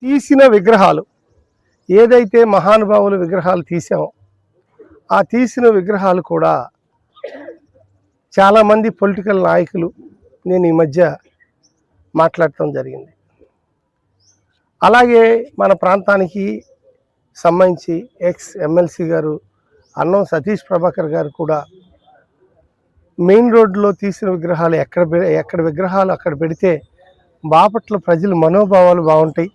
తీసిన విగ్రహాలు ఏదైతే మహానుభావుల విగ్రహాలు తీసామో ఆ తీసిన విగ్రహాలు కూడా చాలామంది పొలిటికల్ నాయకులు నేను ఈ మధ్య మాట్లాడటం జరిగింది. అలాగే మన ప్రాంతానికి సంబంధించి ఎక్స్ ఎమ్మెల్సీ గారు అన్నం సతీష్ ప్రభాకర్ గారు కూడా మెయిన్ రోడ్లో తీసిన విగ్రహాలు ఎక్కడ విగ్రహాలు అక్కడ పెడితే బాపట్ల ప్రజల మనోభావాలు బాగుంటాయి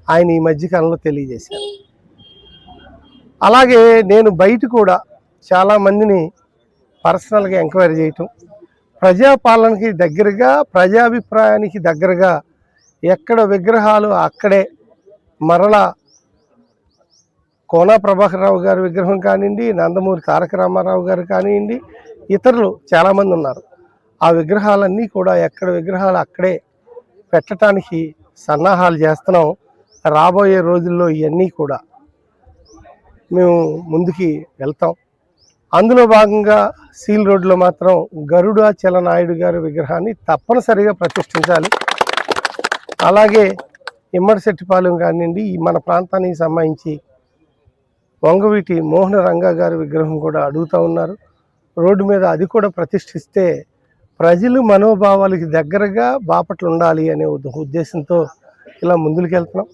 ఆయన ఈ మధ్యకాలంలో తెలియజేశారు. అలాగే నేను బయట కూడా చాలామందిని పర్సనల్గా ఎంక్వైరీ చేయటం, ప్రజాపాలనకి దగ్గరగా ప్రజాభిప్రాయానికి దగ్గరగా ఎక్కడ విగ్రహాలు అక్కడే మరలా కోన ప్రభాకర్ రావు గారి విగ్రహం కానివ్వండి, నందమూరి తారక రామారావు గారు కానివ్వండి, ఇతరులు చాలామంది ఉన్నారు. ఆ విగ్రహాలన్నీ కూడా ఎక్కడ విగ్రహాలు అక్కడే పెట్టడానికి సన్నాహాలు చేస్తున్నాం. రాబోయే రోజుల్లో ఇవన్నీ కూడా మేము ముందుకి వెళ్తాం. అందులో భాగంగా సీల్ రోడ్లో మాత్రం గరుడాచల నాయుడు గారి విగ్రహాన్ని తప్పనిసరిగా ప్రతిష్ఠించాలి. అలాగే ఇమ్మడిశెట్టిపాలెం కానివ్వండి, మన ప్రాంతానికి సంబంధించి వంగవీటి మోహన రంగా గారి విగ్రహం కూడా అడుగుతూ ఉన్నారు. రోడ్డు మీద అది కూడా ప్రతిష్ఠిస్తే ప్రజలు మనోభావాలకి దగ్గరగా బాపట్ల ఉండాలి అనే ఉద్దేశంతో ఇలా ముందుకెళ్తున్నాం.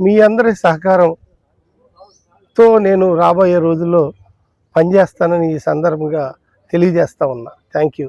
మీ అందరి సహకారంతో నేను రాబోయే రోజుల్లో పనిచేస్తానని ఈ సందర్భంగా తెలియజేస్తా ఉన్నా. Thank you.